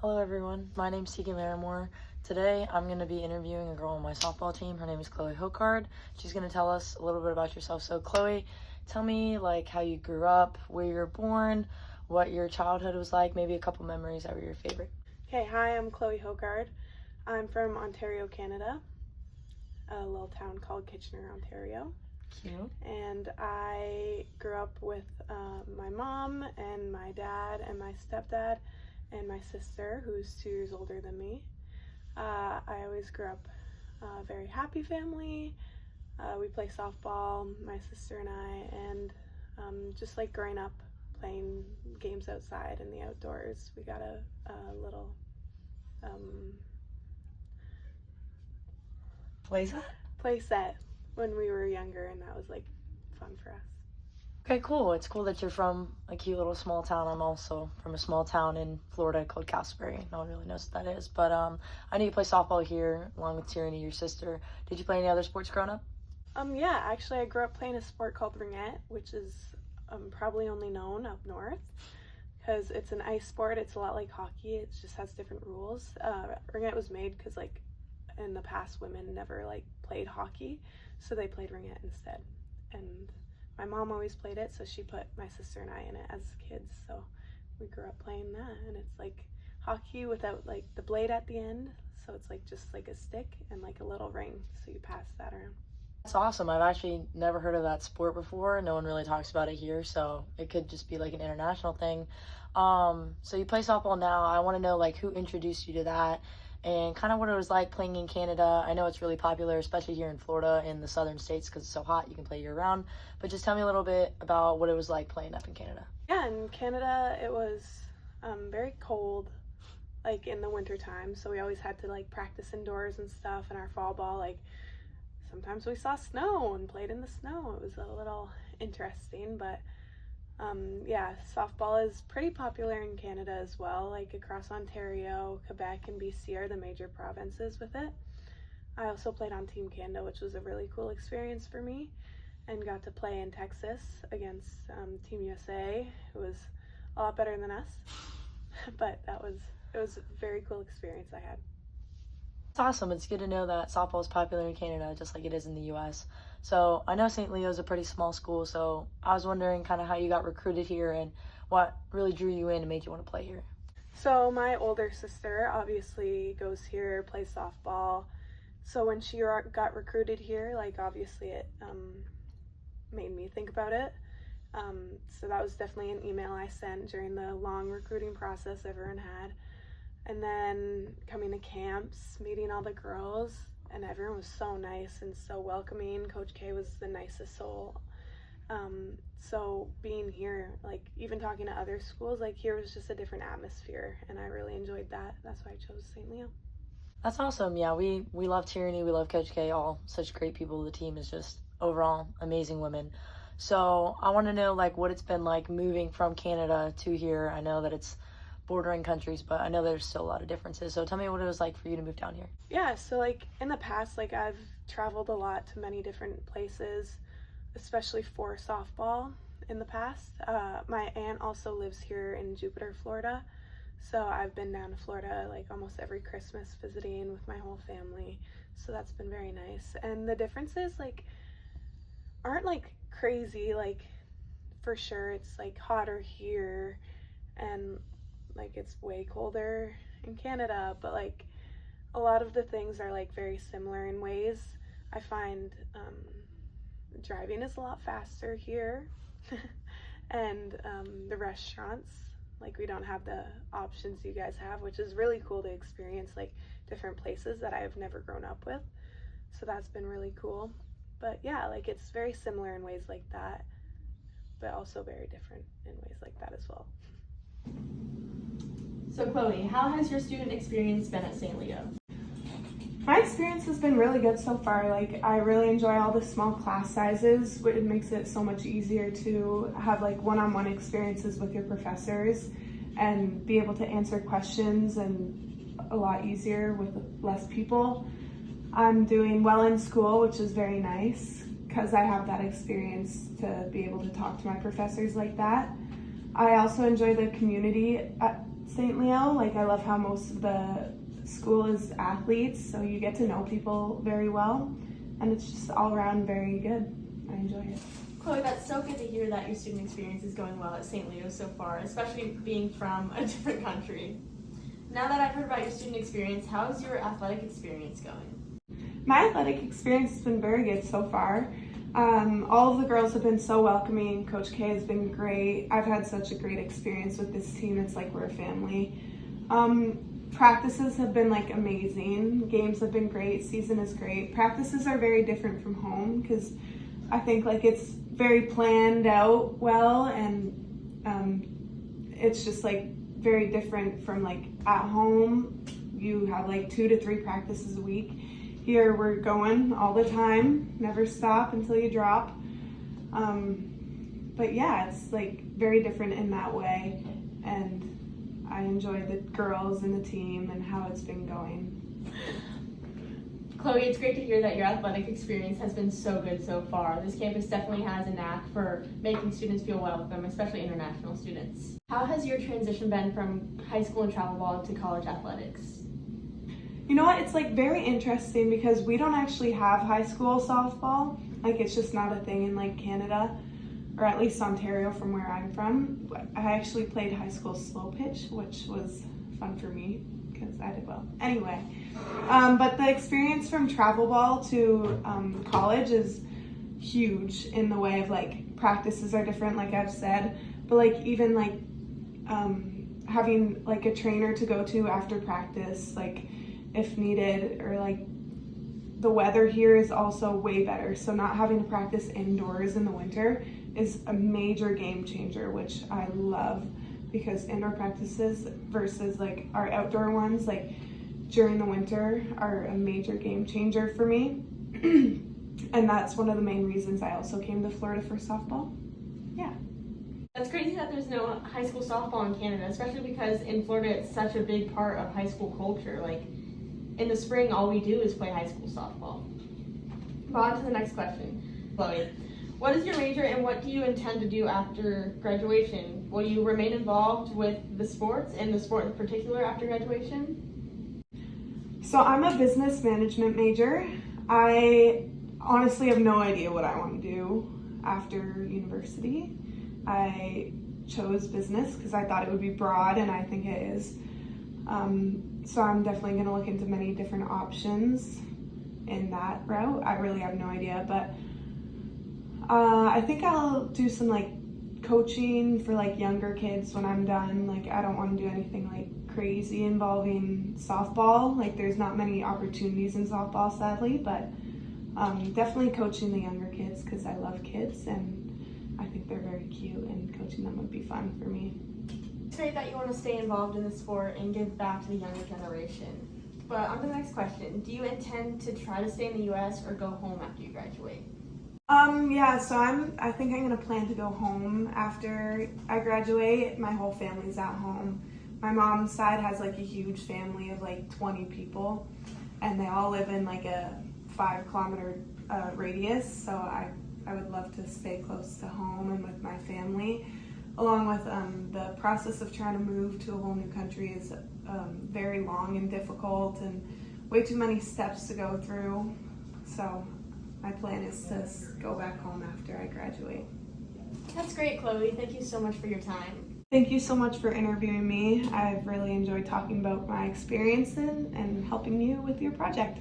Hello everyone, my name's Tegan Marimore. Today I'm going to be interviewing a girl on my softball team. Her name is Chloe Hokard. She's going to tell us a little bit about yourself. So Chloe, tell me how you grew up, where you were born, what your childhood was like, maybe a couple memories that were your favorite. Okay, hi, I'm Chloe Hokard. I'm from Ontario, Canada, a little town called Kitchener, Ontario. Cute. And I grew up with my mom and my dad and my stepdad and my sister, who's 2 years older than me. I always grew up a very happy family. We play softball, my sister and I, and just like growing up playing games outside in the outdoors. We got a little play set when we were younger, and that was like fun for us. Okay, cool. It's cool that you're from a cute little small town. I'm also from a small town in Florida called Castleberry. No one really knows what that is, but I know you play softball here along with Tierney, your sister. Did you play any other sports growing up? Yeah, actually I grew up playing a sport called ringette, which is probably only known up north because it's an ice sport. It's a lot like hockey. It just has different rules. Ringette was made because like in the past women never like played hockey, so they played ringette instead. And my mom always played it, so she put my sister and I in it as kids. So we grew up playing that, and it's like hockey without like the blade at the end. So it's like just like a stick and like a little ring, so you pass that around. That's awesome. I've actually never heard of that sport before. No one really talks about it here, so it could just be like an international thing. So you play softball now. I want to know who introduced you to that and kind of what it was like playing in Canada. I know it's really popular, especially here in Florida in the southern states because it's so hot. You can play year round. But just tell me a little bit about what it was like playing up in Canada. Yeah, in Canada it was very cold, like in the winter time. So we always had to like practice indoors and stuff. And our fall ball, like sometimes we saw snow and played in the snow. It was a little interesting, but yeah, softball is pretty popular in Canada as well. Like across Ontario, Quebec, and BC are the major provinces with it. I also played on Team Canada, which was a really cool experience for me, and got to play in Texas against Team USA, who was a lot better than us. But it was a very cool experience I had. It's awesome. It's good to know that softball is popular in Canada just like it is in the US. So I know St. Leo is a pretty small school, so I was wondering kind of how you got recruited here and what really drew you in and made you want to play here. So my older sister obviously goes here, plays softball. So when she got recruited here, like obviously it made me think about it. So that was definitely an email I sent during the long recruiting process everyone had. And then coming to camps, meeting all the girls, and everyone was so nice and so welcoming. Coach K was the nicest soul. So being here, like even talking to other schools, like here was just a different atmosphere, and I really enjoyed that. That's why I chose St. Leo. That's awesome. Yeah, we love Tierney, we love Coach K, all such great people. The team is just overall amazing women. So I want to know what it's been like moving from Canada to here. I know that it's bordering countries, but I know there's still a lot of differences. So tell me what it was like for you to move down here. Yeah, so like in the past, like I've traveled a lot to many different places, especially for softball in the past. My aunt also lives here in Jupiter, Florida. So I've been down to Florida like almost every Christmas visiting with my whole family. So that's been very nice. And the differences aren't crazy. Like for sure it's hotter here and it's way colder in Canada, but a lot of the things are very similar in ways. I find driving is a lot faster here and the restaurants, we don't have the options you guys have, which is really cool to experience different places that I've never grown up with. So that's been really cool. But yeah, it's very similar in ways like that, but also very different in ways like that as well. So Chloe, how has your student experience been at St. Leo? My experience has been really good so far. I really enjoy all the small class sizes. It makes it so much easier to have one-on-one experiences with your professors and be able to answer questions, and a lot easier with less people. I'm doing well in school, which is very nice because I have that experience to be able to talk to my professors like that. I also enjoy the community at St. Leo. Like, I love how most of the school is athletes, so you get to know people very well, and it's just all around very good. I enjoy it. Chloe, that's so good to hear that your student experience is going well at St. Leo so far, especially being from a different country. Now that I've heard about your student experience, how's your athletic experience going? My athletic experience has been very good so far. All of the girls have been so welcoming. Coach K has been great. I've had such a great experience with this team. It's like we're a family. Practices have been like amazing. Games have been great. Season is great. Practices are very different from home because I think like it's very planned out well, and it's just like very different from like at home. You have like 2 to 3 practices a week. Here we're going all the time, never stop until you drop. But yeah, it's like very different in that way, and I enjoy the girls and the team and how it's been going. Chloe, it's great to hear that your athletic experience has been so good so far. This campus definitely has a knack for making students feel welcome, especially international students. How has your transition been from high school and travel ball to college athletics? You know what, it's like very interesting because we don't actually have high school softball. Like, it's just not a thing in like Canada, or at least Ontario from where I'm from. I actually played high school slow pitch, which was fun for me because I did well. Anyway, but the experience from travel ball to college is huge in the way of like practices are different, like I've said, but like even like having like a trainer to go to after practice, like if needed, or like the weather here is also way better, so not having to practice indoors in the winter is a major game changer, which I love, because indoor practices versus like our outdoor ones like during the winter are a major game changer for me. And that's one of the main reasons I also came to Florida for softball. Yeah. That's crazy that there's no high school softball in Canada, especially because in Florida it's such a big part of high school culture. Like, in the spring, all we do is play high school softball. But on to the next question. Chloe, what is your major and what do you intend to do after graduation? Will you remain involved with the sports and the sport in particular after graduation? So I'm a business management major. I honestly have no idea what I want to do after university. I chose business because I thought it would be broad, and I think it is. So I'm definitely going to look into many different options in that route. I really have no idea, but I think I'll do some like coaching for like younger kids when I'm done. Like, I don't want to do anything like crazy involving softball. Like, there's not many opportunities in softball, sadly, but definitely coaching the younger kids because I love kids and I think they're very cute, and coaching them would be fun for me. It's great that you want to stay involved in the sport and give back to the younger generation. But on to the next question. Do you intend to try to stay in the U.S. or go home after you graduate? Yeah, so I think I'm gonna plan to go home after I graduate. My whole family's at home. My mom's side has like a huge family of like 20 people, and they all live in like a 5-kilometer radius, so I would love to stay close to home and with my family. Along with the process of trying to move to a whole new country is very long and difficult and way too many steps to go through. So my plan is to go back home after I graduate. That's great, Chloe. Thank you so much for your time. Thank you so much for interviewing me. I've really enjoyed talking about my experience and helping you with your project.